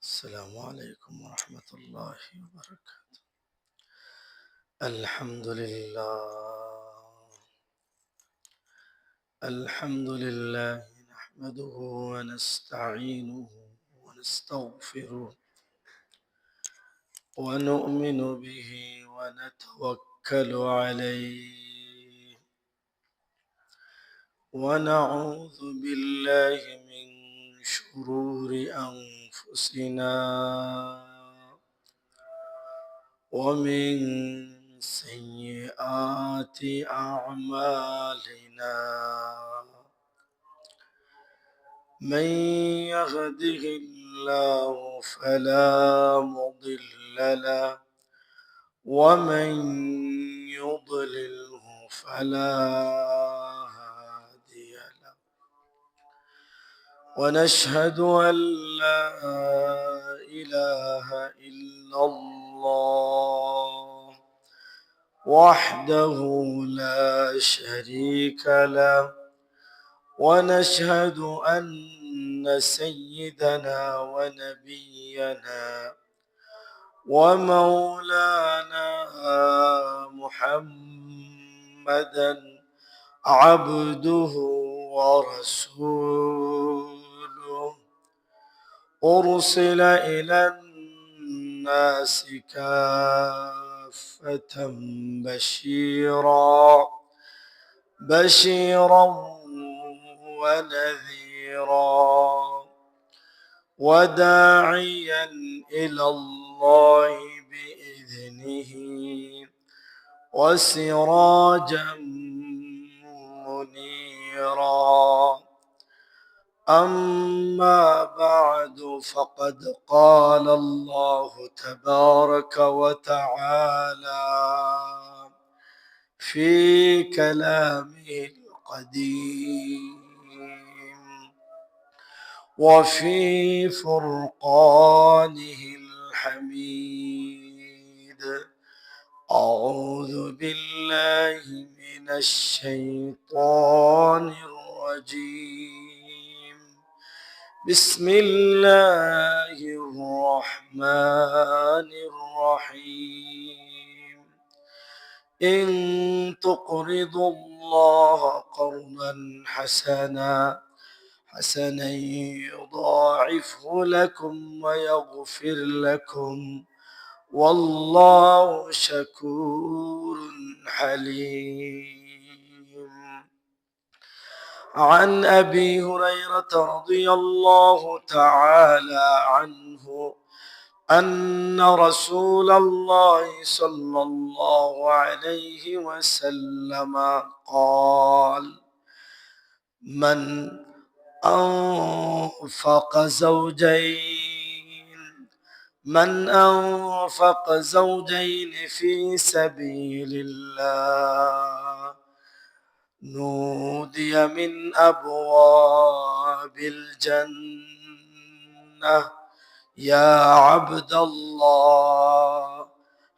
السلام عليكم ورحمة الله وبركاته. الحمد لله نحمده ونستعينه ونستغفره ونؤمن به ونتوكل عليه ونعوذ بالله من شرور أنفسنا ومن سيئات أعمالنا. من يهده الله فلا مضل له ومن يضلله فلا هادي له، ونشهد أن لا إله إلا الله وحده لا شريك له، ونشهد أن سيدنا ونبينا ومولانا محمدا عبده ورسوله، أرسل إلى الناس كافة بشيرا ونذيرا وداعيا إلى الله بإذنه وسراجا منيرا. أما بعد، فقد قال الله تبارك وتعالى في كلامه القديم وفي فرقانه الحميد: أعوذ بالله من الشيطان الرجيم. بسم الله الرحمن الرحيم. إن تقرضوا الله قرضا حسنا يضاعفه لكم ويغفر لكم، والله شكور حليم. عن أبي هريرة رضي الله تعالى عنه أن رسول الله صلى الله عليه وسلم قال: من أنفق زوجين في سبيل الله نودي من أبواب الجنة: يا عبد الله،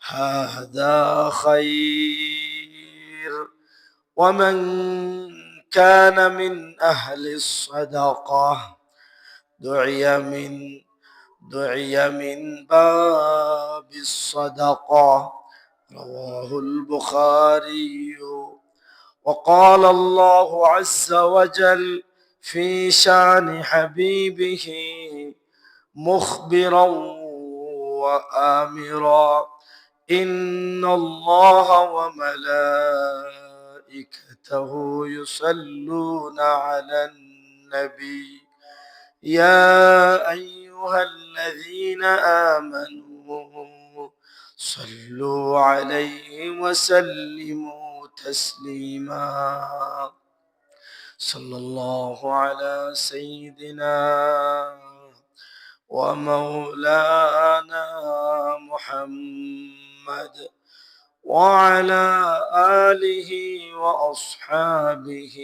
هذا خير. ومن كان من أهل الصدقة دعي من باب الصدقة. رواه البخاري. وقال الله عز وجل في شان حبيبه مخبرا وآمرا: إن الله وملائكته يصلون على النبي يا أيها الذين آمنوا صلوا عليه وسلموا تسليما. صلى الله على سيدنا ومولانا محمد وعلى آله وأصحابه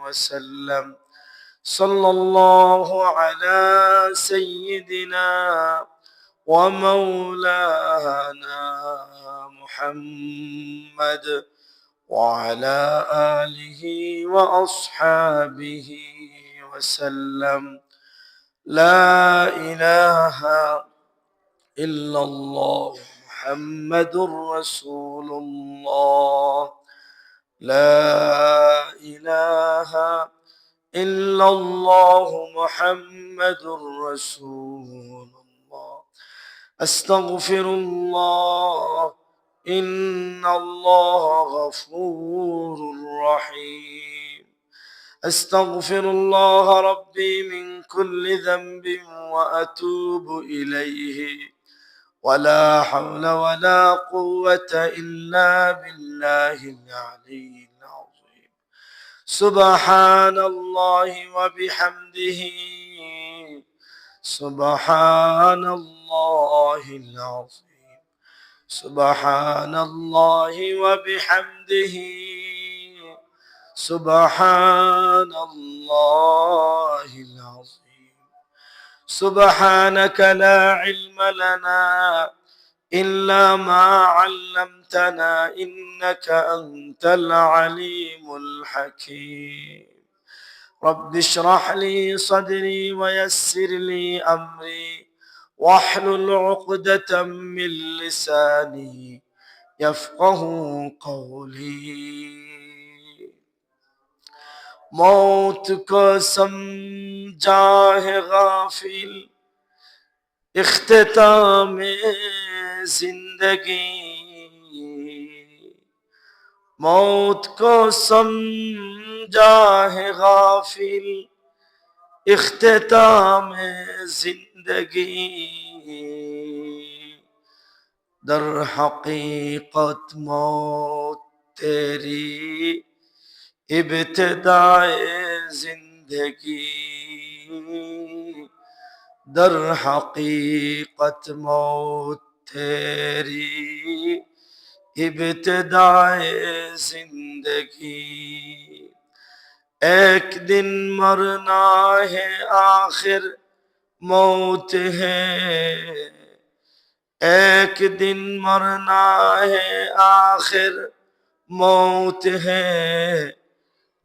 وسلم. صلى الله على سيدنا ومولانا محمد وعلى آله وأصحابه وسلم. لا إله إلا الله محمد رسول الله. لا إله إلا الله محمد رسول الله. أستغفر الله إن الله غفور رحيم. أستغفر الله ربي من كل ذنب وأتوب إليه. ولا حول ولا قوة إلا بالله العلي العظيم. سبحان الله وبحمده. سبحان الله العظيم. سبحان الله وبحمده. سبحان الله العظيم. سبحانك لا علم لنا إلا ما علمتنا إنك أنت العليم الحكيم. رب اشرح لي صدري ويسر لي أمري واحلل عقدة من لساني يفقه قولي. मौत को समझा है गाफिल इख्तिताम जिंदगी. मौत को समझा है गाफिल इख्तिताम जिंदगी. दर हकीकत मौत तेरी इब्तिदाए जिंदगी. दर हकीकत मौत तेरी इब्तिदाए जिंदगी. एक दिन मरना है आखिर मौत है. एक दिन मरना है आखिर मौत है.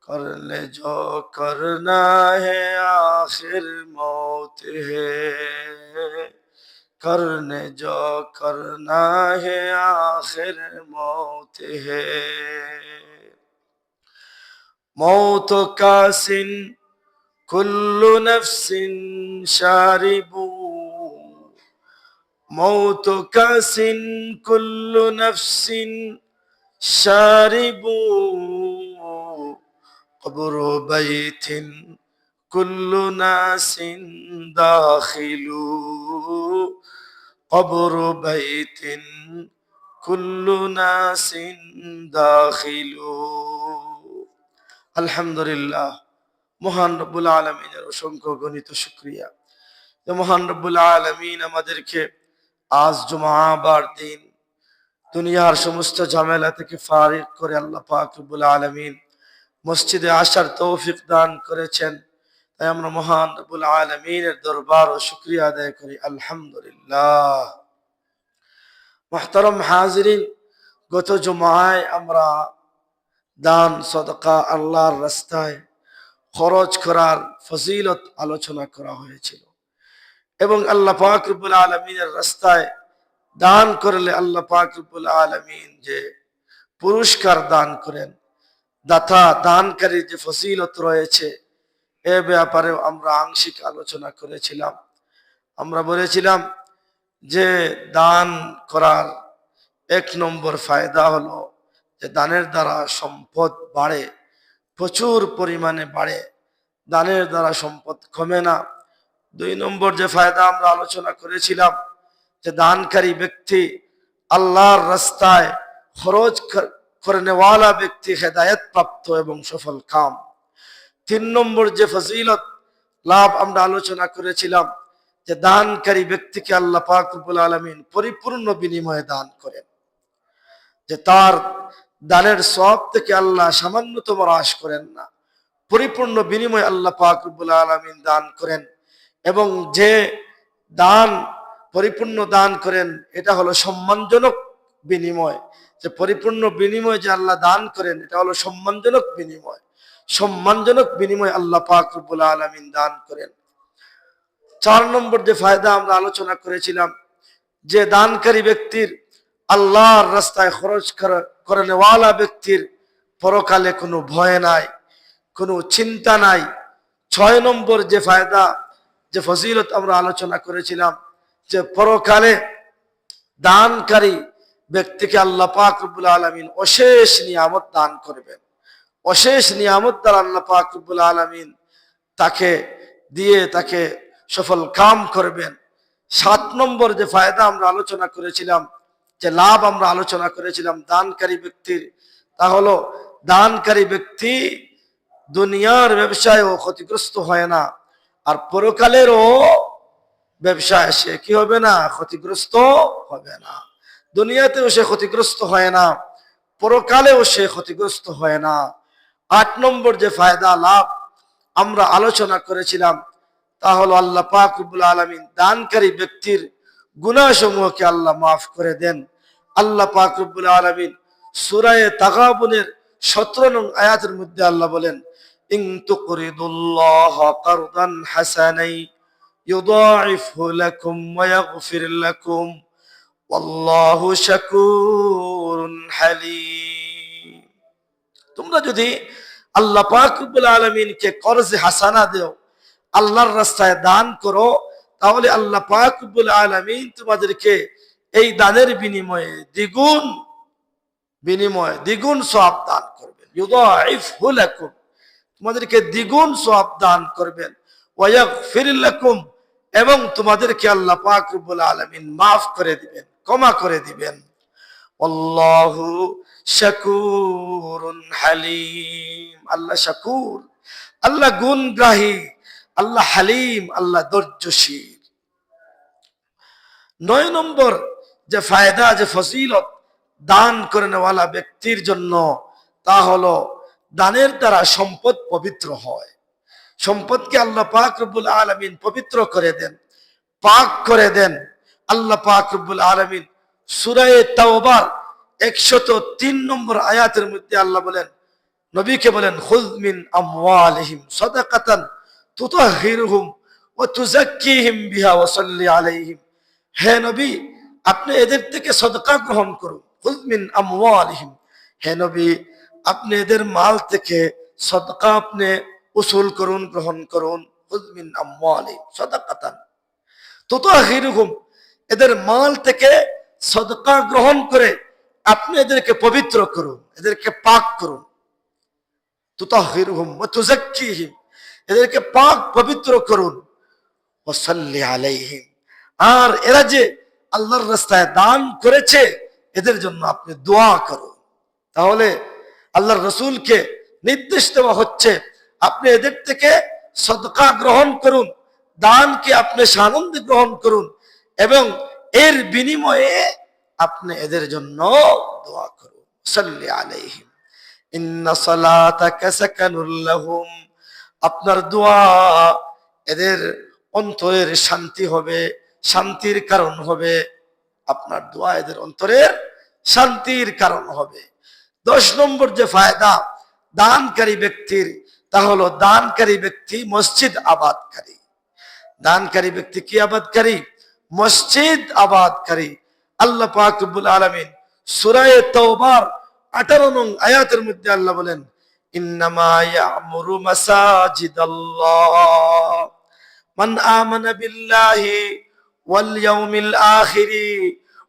कर ले जो करना है आखिर मौत है. करने जो करना है आखिर मौत है. मौत का सिन कुल्लु नफ्सिन शारिबू. मौत का सिन कुल्लु नफ्सिन शारिबू. قبر بيت كل ناس داخلو. قبر بيت كل ناس داخلو. আলহামদুলিল্লাহ, মহান রব্বুল আলামিনের অসংখ্য গণিত শুকরিয়া যে মহান রব্বুল আলামিন আমাদেরকে আজ জুমাবার দিন দুনিয়ার সমস্ত ঝামেলা থেকে ফারিগ করে আল্লাহ পাক রব্বুল আলামিন মসজিদে আসার তৌফিক দান করেছেন। তাই আমরা মহান রব্বুল আলামিনের দরবার ও শুকরিয়া আদায় করি আলহামদুলিল্লাহ। মুহতারাম হাজিরিন, গত জুমায় আমরা দান সদকা আল্লাহর রাস্তায় খরচ করার ফজিলত আলোচনা করা হয়েছিল এবং আল্লাহ পাক রব্বুল আলামিনের রাস্তায় দান করলে আল্লাহ পাক রব্বুল আলামিন যে পুরস্কার দান করেন, দাতা দানকারীর যে ফজিলত রয়েছে এ ব্যাপারেও আমরা আংশিক আলোচনা করেছিলাম। আমরা বলেছিলাম যে দান করার এক নম্বর ফায়দা হলো যে দানের দ্বারা সম্পদ বাড়ে, প্রচুর পরিমাণে বাড়ে। দানের দ্বারা সম্পদ কমে না। দুই নম্বর যে ফায়দা আমরা আলোচনা করেছিলাম যে দানকারী ব্যক্তি আল্লাহর রাস্তায় খরচ করনেওয়ালা ব্যক্তি হেদায়েত প্রাপ্ত এবং সফল কাম। তিন নম্বর যে ফজিলত লাভ আমরা আলোচনা করেছিলাম যে দানকারী ব্যক্তিকে আল্লাহ পাক রব্বুল আলামিন পরিপূর্ণ বিনিময়ে দান করেন, যে তার দানের সওয়াব থেকে আল্লাহ সামান্যতম হ্রাস করেন না, পরিপূর্ণ বিনিময় আল্লাহ পাক রব্বুল আলামিন দান করেন। এবং যে দান পরিপূর্ণ দান করেন এটা হলো সম্মানজনক বিনিময়। যে পরিপূর্ণ বিনিময় যে আল্লাহ দান করেন এটা হলো সম্মানজনক বিনিময়। সম্মানজনক বিনিময় আল্লাহ পাক রব্বুল আলামিন দান করেন। 4 নম্বর যে ফায়দা আমরা আলোচনা করেছিলাম, যে দানকারী ব্যক্তির, আল্লাহর রাস্তায় খরচ করে নেওয়ালা ব্যক্তির পরকালে কোনো ভয় নাই, কোনো চিন্তা নাই। 6 নম্বর যে ফায়দা, যে ফজিলত আমরা আলোচনা করেছিলাম, যে পরকালে দানকারী ব্যক্তিকে আল্লাহ পাক রব্বুল আলামিন অশেষ নিয়ামত দান করবেন। অশেষ নিয়ামত দ্বারা আল্লাহ পাক রব্বুল আলামিন তাকে দিয়ে তাকে সফল কাম করবেন। 7 নম্বর যে ফায়দা আমরা আলোচনা করেছিলাম, যে লাভ আমরা আলোচনা করেছিলাম দানকারী ব্যক্তির, তা হলো দানকারী ব্যক্তি দুনিয়ার ব্যবসায়ও ক্ষতিগ্রস্ত হয় না, আর পরকালেরও ব্যবসায় সে কি হবে না, ক্ষতিগ্রস্ত হবে না। দুনিয়াতেও সে ক্ষতিগ্রস্ত হয় না, পরকালেও সে ক্ষতিগ্রস্ত হয় না। 8 নম্বর যে ফায়দা লাভ আমরা আলোচনা করেছিলাম, তা হলো আল্লাহ পাক রব্বুল আলামিন দানকারী ব্যক্তির গুনাহসমূহকে আল্লাহ মাফ করে দেন। আল্লাহ পাক রব্বুল আলামিন সূরা তাগাবুনের 17 নং আয়াতের মধ্যে আল্লাহ বলেন, ইন তুকরিদুল্লাহ কারদান হাসানাই ইউদাইফহু লাকুম ওয়া ইয়াগফির লাকুম ওয়াল্লাহু শাকুরুন হালিম। তোমরা যদি আল্লাহ পাক রব্বুল আলামিনকে কর্জে হাসানা দেও, আল্লাহর রাস্তায় দান করো, তাহলে আল্লাহ পাক রব্বুল আলামিন তোমাদেরকে এই দানের বিনিময়ে দ্বিগুণ সওয়াব দান করবেন। ইউদাইফহু লাকুম, তোমাদেরকে দ্বিগুণ সওয়াব দান করবেন। ওয়া ইয়াগফির লাকুম, এবং তোমাদেরকে আল্লাহ পাক রব্বুল আলামিন মাফ করে দিবেন, ক্ষমা করে দিবেন। আল্লাহু শাকুরুন হালিম, আল্লাহ শাকুর, আল্লাহ গুণগ্রাহী, আল্লাহ হালিম, আল্লাহ ধৈর্যশীল। 9 নম্বর যে ফায়দা, যে ফজিলত দান করে নেওয়ালা ব্যক্তির জন্য, তা হলো দানের দ্বারা সম্পদ পবিত্র হয়। সম্পদকে আল্লাহ পাক রব্বুল আলামিন পবিত্র করে দেন, পাক করে দেন। আল্লাহ পাক রব্বুল আলামিন সূরা তাওবার 103 নম্বর আয়াতের মধ্যে আল্লাহ বলেন, নবীকে বলেন, খুয মিন আমওয়ালিহিম সাদাকাতান তুতাহহিরুহুম ওয়া তুযাক্কিহিম বিহা ওয়া সাল্লি আলাইহিম। হে নবী, আপনি এদের থেকে সদকা গ্রহণ করুন। খুয মিন আমওয়ালিহিম, হে নবী, আপনি এদের মাল থেকে সদকা আপনি উসুল করুন, গ্রহণ করুন। খুয মিন আমওয়ালিহিম সাদাকাতান তুতাহহিরুহুম, এদের মাল থেকে সদকা গ্রহণ করে আপনি এদেরকে পবিত্র করুন, এদেরকে পাক করুন। তুতাহহিরুহুম ওয়া তুযাক্কিহিম, এদেরকে পাক পবিত্র করুন। ওয়া সাল্লি আলাইহিম, আর এরা যে আল্লাহর রাস্তায় দান করেছে, এদের জন্য আপনি দোয়া করুন। তাহলে আল্লাহর রাসূলকে নির্দেশ দেওয়া হচ্ছে, আপনি এদের থেকে সদকা গ্রহণ করুন, দানকে আপনি সানন্দে গ্রহণ করুন, এবং এর বিনিময়ে আপনি এদের জন্য দোয়া করুন। সাল্লি আলাইহিম ইন্না সালাতাকা সাকানুল লাহুম, আপনার দোয়া এদের অন্তরের শান্তি হবে, শান্তির কারণ হবে। আপনার দোয়া এদের অন্তরের শান্তির কারণ হবে। 10 নম্বর যে ফায়দা দানকারী ব্যক্তির, তা হলো দানকারী ব্যক্তি মসজিদ আবাদকারী। দানকারী ব্যক্তি কি আবাদকারী? মসজিদ আবাদকারী। আল্লাহ পাক রব্বুল আলামিন সূরা তাওবার 18 নং আয়াতের মধ্যে আল্লাহ বলেন, ইন্নামা ইয়ামুরু মাসাজিদাল্লাহ মান আমানা বিল্লাহি ওয়াল ইয়াউমিল আখিরি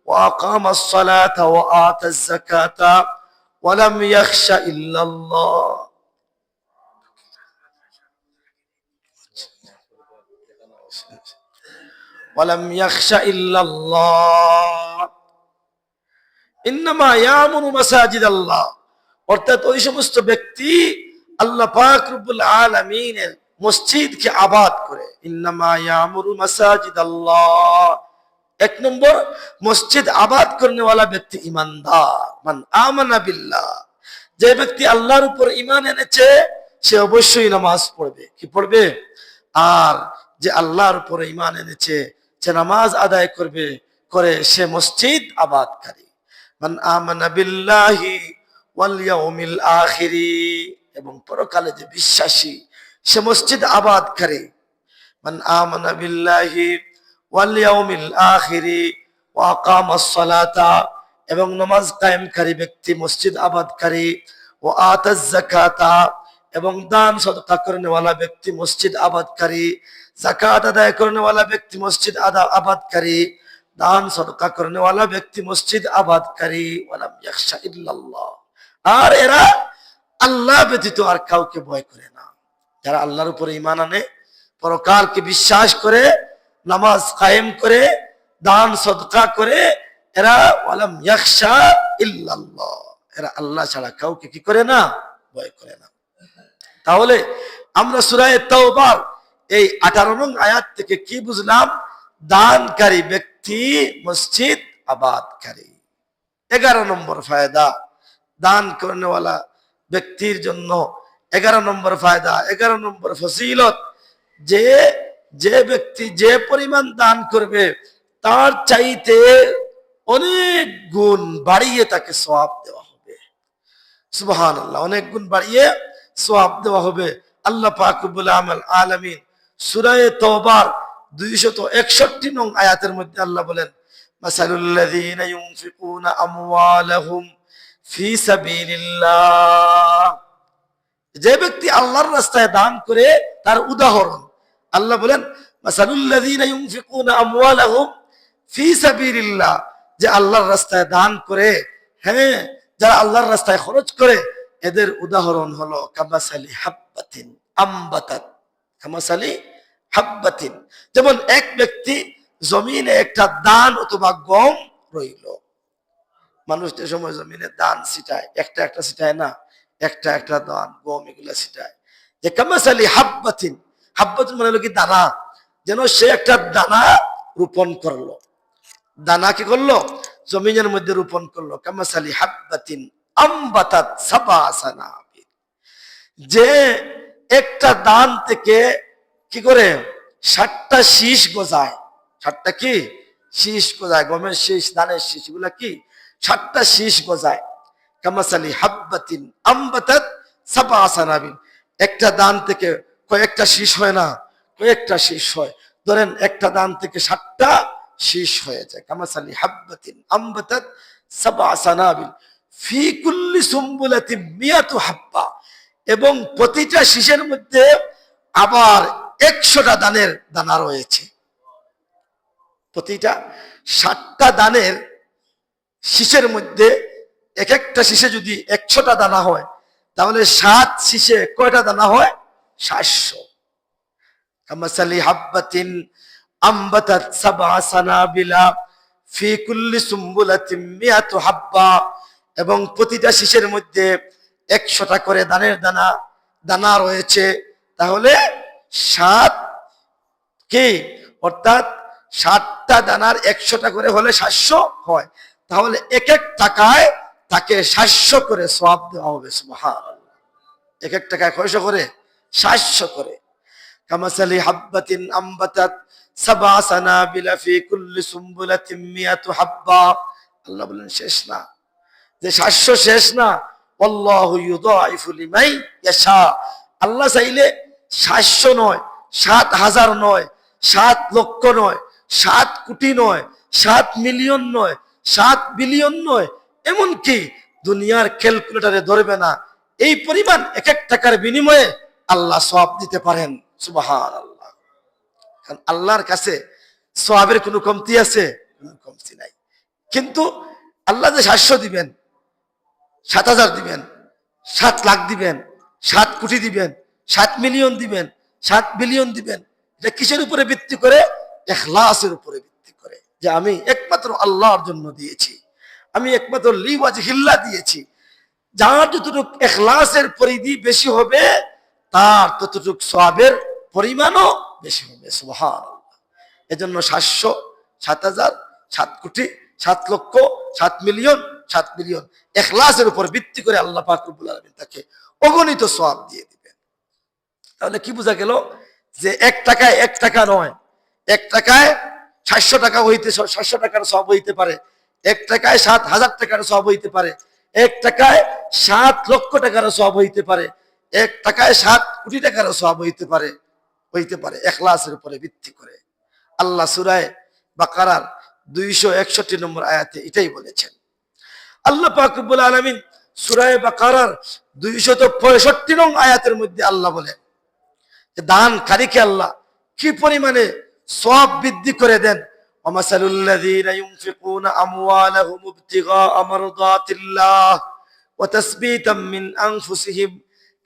ওয়া আকামাস সালাতা ওয়া আতাজ যাকাতা ওয়া লাম ইয়াখশা ইল্লাল্লাহ। ওয়ালাম ইয়াখশা ইল্লাল্লাহ ইন্নামা ইয়ামুরু মাসাজিদাল্লাহ, অর্থাৎ ওই সমস্ত ব্যক্তি আল্লাহ পাক রব্বুল আলামিনের মসজিদকে আবাদ করে। ইন্নামা ইয়ামুরু মাসাজিদাল্লাহ, 1 নম্বর মসজিদ আবাদ করনেওয়ালা ব্যক্তি ইমানদার। মান আমানা বিল্লাহ, যে ব্যক্তি আল্লাহর উপর ঈমান এনেছে সে অবশ্যই নামাজ পড়বে। কি পড়বে? আর যে আল্লাহর উপর ঈমান এনেছে, যে নামাজ আদায় করে সে মসজিদ আবাদকারী। মান আমানা বিল্লাহি ওয়াল ইয়াউমিল আখিরি, এবং পরকালে যে বিশ্বাসী সে মসজিদ আবাদকারী। মান আমানা বিল্লাহি ওয়াল ইয়াউমিল আখিরি ওয়া আকামাস সালাতা, এবং নামাজ কায়েমকারী ব্যক্তি, মসজিদ আবাদকারী, ও আতাজ যাকাতা, এবং দান সদকা করেনেওয়ালা ব্যক্তি, মসজিদ আবাদকারী, যাকাত আদায় করেনেওয়ালা ব্যক্তি, মসজিদ আবাদকারী, দান সদকা করেনেওয়ালা ব্যক্তি, মসজিদ আবাদকারী, ওয়ালাম ইয়াখশা ইল্লাল্লাহ, আর এরা আল্লাহ ব্যতীত আর কাউকে ভয় করে না। যারা আল্লাহর উপরে ঈমান আনে, পরকালকে বিশ্বাস করে, নামাজ কায়েম করে, দান সদকা করে, এরা ওয়ালাম ইয়াখশা ইল্লাল্লাহ, এরা আল্লাহ ছাড়া কাউকে কি করে না, ভয় করে না। তাহলে আমরা সূরা তাওবার এই 18 নং আয়াত থেকে কি বুঝলাম? দানকারী ব্যক্তি, মসজিদ আবাদকারী। 11 নম্বর ফায়দা দান করেনেওয়ালা ব্যক্তির জন্য, 11 নম্বর ফায়দা, 11 নম্বর ফজিলত, যে যে ব্যক্তি যে পরিমাণ দান করবে তার চাইতে অনেক গুণ বাড়িয়ে তাকে সওয়াব দেওয়া হবে। সুবহানাল্লাহ, অনেক গুণ বাড়িয়ে সওয়াব দেওয়া হবে। আল্লাহ পাক রব্বুল আলামিন সূরা তাওবার 261 নং আয়াতের মধ্যে আল্লাহ বলেন, মাসালুল্লাযীনা ইউনফিকুনা আমওয়ালাহুম ফি সাবিলিল্লাহ, যে ব্যক্তি আল্লাহর রাস্তায় দান করে তার উদাহরণ। আল্লাহ বলেন, মাসালুল্লাযীনা ইউনফিকুনা আমওয়ালাহুম ফি সাবিলিল্লাহ, যে আল্লাহর রাস্তায় দান করে, হ্যাঁ, যারা আল্লাহর রাস্তায় খরচ করে, এদের উদাহরণ হলো কামাসালি হাব্বাতিন আম্বাতাত, কামাসালি হাব্বাতিন, যেমন এক ব্যক্তি জমিনে একটা দান অথবা গম রইল। মানুষ যে সময় জমিনে দান ছিটায়, একটা একটা ছিটায় না, একটা একটা দান গম এগুলা ছিটায়, যে কামাসালি হাব্বাতিন, হাব্বাতিন মানে হলো কি দানা, যেন সে একটা দানা রোপণ করলো, দানা কি করলো, জমিনের মধ্যে রোপণ করলো। কামাসালি হাব্বাতিন আম্বাতাত সাবা সানাবিল, যে একটা দান থেকে কি করে 60টা শীষ গজায়, 60টা কি শীষ গজায়, গমের শীষ, ধানের শীষ, এগুলা কি 60টা শীষ গজায়। কামাসালি হাব্বাতিন আম্বাতাত সাবা সানাবিল, একটা দান থেকে কয়েকটা শীষ হয় না, কয়েকটা শীষ হয়। ধরেন একটা দান থেকে 60টা শীষ হয়ে যায়। কামাসালি হাব্বাতিন আম্বাতাত সাবা সানাবিল ফি কুল্লি সুম্বুলাতিন মিয়াতু হাব্বা, এবং প্রতিটা শীষের মধ্যে আবার 100টা দানের দানা রয়েছে। প্রতিটা 60টা দানের শীষের মধ্যে এক একটা শীষে যদি 100টা দানা হয়, তাহলে 7 শীষে কয়টা দানা হয়? 700। কামাসালি হাব্বাতিন আম্বাতাত সাবা সানাবিলা ফি কুল্লি সুম্বুলাতিন মিয়াতু হাব্বা, এবং প্রতিটা শীষের মধ্যে 100টা করে দানের দানা রয়েছে। তাহলে 7 কি, অর্থাৎ 7টা দানার 100টা করে হলে 700 হয়। তাহলে এক এক টাকায় তাকে 700 করে সওয়াব দেওয়া হবে। সুবহানাল্লাহ, এক এক টাকায় কয়শো করে? 700 করে। কামাসালি হাব্বাতিন আম্বাতাত সাবা সানাবিলা ফি কুল্লি সুম্বুলাতিন মিয়াতু হাব্বা। আল্লাহ বলেন শেষ না, যে 700 শেষ না, আল্লাহু ইউদাইফু লিমান ইয়াশা, আল্লাহ চাইলে 700 নয়, 7,000 নয়, 7 লক্ষ নয়, 7 কোটি নয়, 7 মিলিয়ন নয়, 7 বিলিয়ন নয়, এমনকি দুনিয়ার ক্যালকুলেটরে ধরবে না, এই পরিমাণ এক এক টাকার বিনিময়ে আল্লাহ সওয়াব দিতে পারেন। সুবহানাল্লাহ, কারণ আল্লাহর কাছে সওয়াবের কোনো কমতি আছে? কোনো কমতি নাই। কিন্তু আল্লাহ যে 700 দিবেন, 7,000 দিবেন, 7 লাখ দিবেন, 7 কোটি দিবেন, 7 মিলিয়ন দিবেন, 7 বিলিয়ন দিবেন, এটা কিসের উপরে ভিত্তি করে? ইখলাসের উপরে ভিত্তি করে, যে আমি একমাত্র আল্লাহর জন্য দিয়েছি, আমি একমাত্র লিওয়াজহিল্লাহ দিয়েছি। যার যতটুক ইখলাসের পরিধি বেশি হবে, তার ততটুক সওয়াবের পরিমাণও বেশি হবে। সুবহানাল্লাহ, এজন্য 700, 7,000, 7 কোটি, 7 লক্ষ, 7 মিলিয়ন, 7 বিলিয়ন ইখলাসের উপর ভিত্তি করে আল্লাহ পাক রব্বুল আলামিন তাকে অগণিত সওয়াব দিয়ে দিবেন। তাহলে কি বোঝা গেল? যে এক টাকায় 1 টাকা নয়, 1 টাকায় 700 টাকা হইতে 700 টাকার সওয়াব হইতে পারে, 1 টাকায় 7,000 টাকার সওয়াব হইতে পারে, 1 টাকায় 7 লক্ষ টাকার সওয়াব হইতে পারে, 1 টাকায় 7 কোটি টাকার সওয়াব হইতে পারে, হইতে পারে ইখলাসের উপরে ভিত্তি করে। আল্লাহ সূরা বাকারার 261 নম্বর আয়াতে এটাই বলেছেন। আল্লাহ পাক রব্বুল আলামিন সূরা বাকারার 265 নং আয়াতের মধ্যে আল্লাহ বলেন যে দানকারীকে আল্লাহ কি পরিমাণে সওয়াব বৃদ্ধি করে দেন। ওয়ামাসালুল লাযীনা ইউনফিকুনা আমওয়ালাহুম ইবতিগাআ মারদাতিল্লাহ ওয়া তাসবীতাম মিন আনফুসিহিম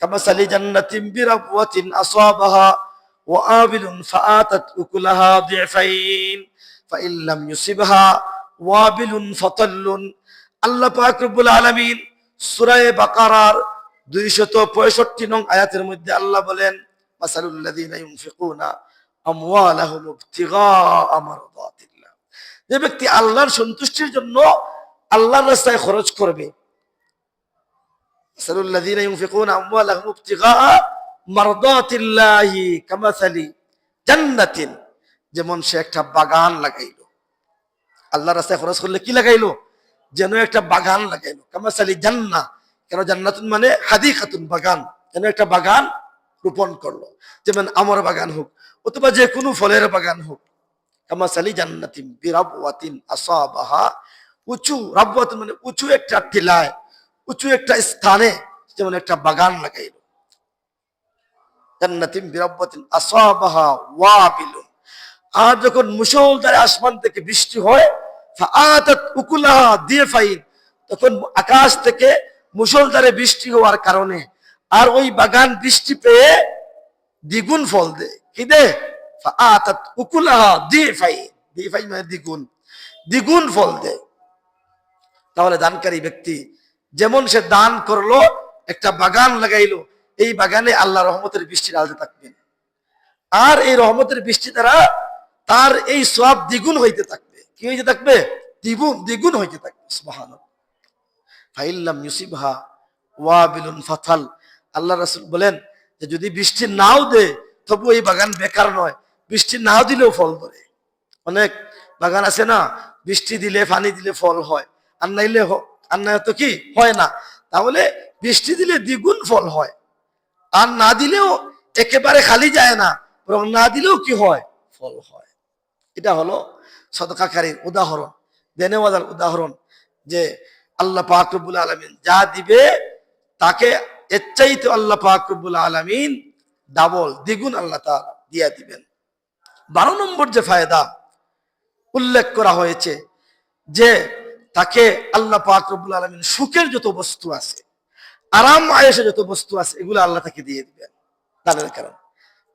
কামাসালি জান্নাতিন বিরাবওয়াতিন আসাবাহা ওয়া আবিলুন ফাআতাত উকুলাহা দিফাইন ফাইন লাম ইউসিবহা ওয়াবিলুন ফাতাল্লুন। আল্লাহ পাক রব্বুল আলামিন সূরা বাকারার 265 নং আয়াতের মধ্যে আল্লাহ বলেন মাসালুল লাযীনা ইউনফিকুনা আমওয়ালাহুম ইবতিগাআ মারদাতিল্লাহ, যে ব্যক্তি আল্লাহর সন্তুষ্টির জন্য আল্লাহর রাস্তায় খরচ করবে। মাসালুল লাযীনা ইউনফিকুনা আমওয়ালাহুম ইবতিগাআ মারদাতিল্লাহি কামাসালি জান্নাতিন, যেমন সে একটা বাগান লাগাইলো। আল্লাহর রাস্তায় খরচ করলে কি লাগাইলো? যেন একটা বাগান লাগাইলো। কামাসালি জান্নাহ, কেন জান্নাতুন মানে হাদিকাতুন, বাগান, যেন একটা বাগান রোপণ করলো, যেমন আমের বাগান হোক অথবা যে কোনো ফলের বাগান হোক। কামাসালি জান্নাতিন বিরাবওয়াতিন আসাবাহা, উঁচু, রাবওয়াতুন মানে উঁচু একটা টিলায়, উঁচু একটা স্থানে যেমন একটা বাগান লাগাইলো। জান্নাতিন বিরাবওয়াতিন আসাবাহা ওয়াবিলুন, আর যখন মুষলধারে আসমান থেকে বৃষ্টি হয় ফাআতাত উকুলাহা দিফাইন, তখন আকাশ থেকে মুষলধারে বৃষ্টি হওয়ার কারণে আর ওই বাগান বৃষ্টি পেয়ে দ্বিগুণ ফল দেয়। কি দেয়? ফাআতাত উকুলাহা দিফাইন, দিফাইন মানে দ্বিগুণ, দ্বিগুণ ফল দেয়। তাহলে দানকারী ব্যক্তি যেমন সে দান করলো, একটা বাগান লাগাইলো, এই বাগানে আল্লাহ রহমতের বৃষ্টি ঢালতে থাকবেন, আর এই রহমতের বৃষ্টি দ্বারা তার এই সওয়াব দ্বিগুণ হইতে থাকবে। কি হইতে থাকবে? দ্বিগুণ, দ্বিগুণ হইতে থাকবে। সুবহানাল্লাহ। ফাইন লাম ইউসিবহা ওয়াবিলুন ফাতাল, আল্লাহ রাসূল বলেন যে যদি বৃষ্টি নাও দেয় তবু এই বাগান বেকার নয়, বৃষ্টি নাও দিলেও ফল ধরে। অনেক বাগান আছে না, বৃষ্টি দিলে পানি দিলে ফল হয়, আর নাইলে আর না তো কি হয় না। তাহলে বৃষ্টি দিলে দ্বিগুণ ফল হয়, আর না দিলেও একেবারে খালি যায় না, বরং না দিলেও কি হয়? ফল হয়। এটা হলো সদকাকারীর উদাহরণ, দেনেওয়ালার উদাহরণ, যে আল্লাহ পাক রব্বুল আলামিন যা দিবে তাকে এর চাইতে আল্লাহ পাক রব্বুল আলামিন ডাবল, দ্বিগুণ আল্লাহ তাআলা দিয়ে দিবেন। 12 নম্বর যে ফায়দা উল্লেখ করা হয়েছে, যে তাকে আল্লাহ পাক রব্বুল আলামিন সুখের যত বস্তু আছে, আরাম আয়েশে যত বস্তু আছে, এগুলো আল্লাহ তাকে দিয়ে দিবেন দানের কারণে।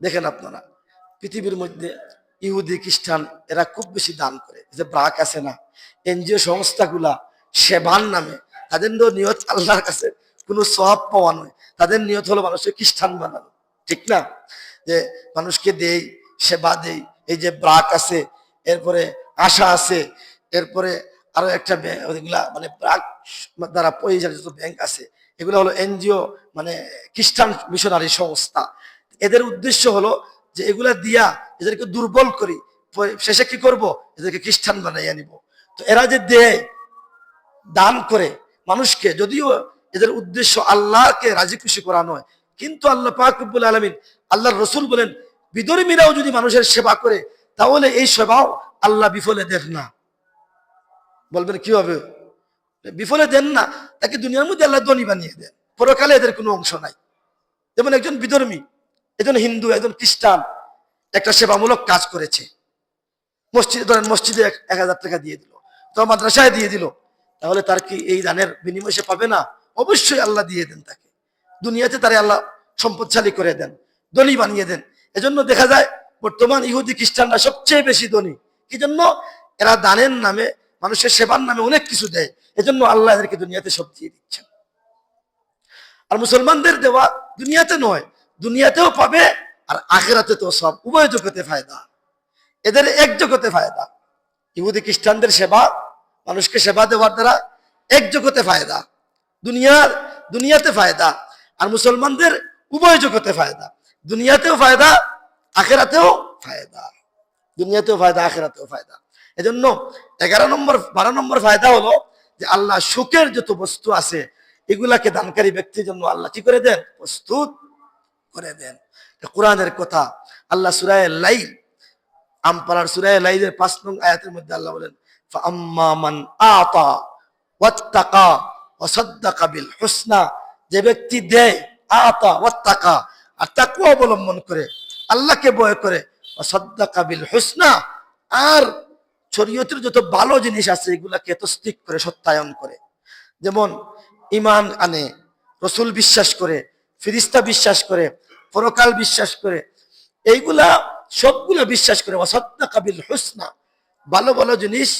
দেখেন আপনারা পৃথিবীর মধ্যে ইহুদি খ্রিস্টান এরা খুব বেশি দান করে। যে ব্রাক আছে না, এনজিও সংস্থাগুলা সেবান নামে, তাদের নিয়ত আল্লাহর কাছে কোনো সওয়াব পাওয়া নয়, তাদের নিয়ত হলো মানুষকে খ্রিস্টান বানানো, ঠিক না? যে মানুষকে দেই, সেবা দেই। এই যে ব্রাক আছে, এরপরে আশা আছে, এরপরে আরো একটা ওইগুলা মানে ব্রাক দ্বারা পরিচালিত ব্যাংক আছে, এগুলো হলো এনজিও, মানে খ্রিস্টান মিশনারি সংস্থা। এদের উদ্দেশ্য হলো যে এগুলা দিয়া এদেরকে দুর্বল করি, শেষে কি করব? এদেরকে খ্রিস্টান বানাইয়া নিব। তো এরা যে দেয়, দান করে মানুষকে, যদিও এদের উদ্দেশ্য আল্লাহকে রাজি খুশি করা নয়, কিন্তু আল্লাহ পাক রব্বুল আলামিন, আল্লাহর রাসূল বলেন বিধর্মীরাও যদি মানুষের সেবা করে তাহলে এই সেবাও আল্লাহ বিফলে দেন না। বলবেন কি হবে? বিফলে দেন না, তাকে দুনিয়ার মধ্যে আল্লাহ ধনী বানিয়ে দেন, পরকালে এদের কোনো অংশ নাই। যেমন একজন বিধর্মী, একজন হিন্দু, একজন খ্রিস্টান একটা সেবামূলক কাজ করেছে, মসজিদে, ধরেন মসজিদে 1000 টাকা দিয়ে দিল, তো মাদ্রাসায় দিয়ে দিল, তাহলে তার কি এই দানের বিনিময় সে পাবে না? অবশ্যই আল্লাহ দিয়ে দেন তাকে, দুনিয়াতে তারে আল্লাহ সম্পদশালী করে দেন, ধনী বানিয়ে দেন। এজন্য দেখা যায় বর্তমান ইহুদি খ্রিস্টানরা সবচেয়ে বেশি ধনী। কি জন্য? এরা দানের নামে, মানুষের সেবার নামে অনেক কিছু দেয়, এজন্য আল্লাহ এদেরকে দুনিয়াতে সব দিয়ে দিচ্ছেন। আর মুসলমানদের দেওয়া দুনিয়াতে নয়, দুনিয়াতেও পাবে আর আখিরাতে তো সব, উভয় জগতে ফায়দা, এদের এক জগতে ফায়দা। ইহুদি খ্রিস্টানদের সেবা, মানুষকে সেবা দেওয়ার দ্বারা এক জগতে ফায়দা, দুনিয়াতে ফায়দা। আর মুসলমানদের উভয় জগতে ফায়দা, দুনিয়াতেও ফায়দা, আখিরাতেও ফায়দা, দুনিয়াতেও ফায়দা, আখিরাতেও ফায়দা। এজন্য 11 নম্বর 12 নম্বর ফায়দা হলো যে আল্লাহ সুখের যত বস্তু আছে এগুলাকে দানকারী ব্যক্তির জন্য আল্লাহ কি করে দেন? প্রস্তুত করে দেন। কোরআনের কথা, আল্লাহ সূরা লাইল, আমপারার সূরা লাইলের 5 নং আয়াতের মধ্যে আল্লাহ বলেন ফাআম্মা মান আতা ওয়াত্তাকা ওয়া সাদ্দাকা বিল হুসনা, যে ব্যক্তি দেয়, আতা ওয়াত্তাকা, আর তাকওয়া অবলম্বন করে, আল্লাহকে ভয় করে, ওয়া সাদ্দাকা বিল হুসনা, আর শরীয়তের যত ভালো জিনিস আছে এগুলাকে তসদিক করে, সত্যায়ন করে। যেমন ঈমান আনে, রাসূল বিশ্বাস করে, ফেরেশতা বিশ্বাস করে, পরকাল বিশ্বাস করে, এইগুলা সবগুলা বিশ্বাস করে। ওয়া সাদ্দাকা বিল হুসনা, ভালো ভালো জিনিস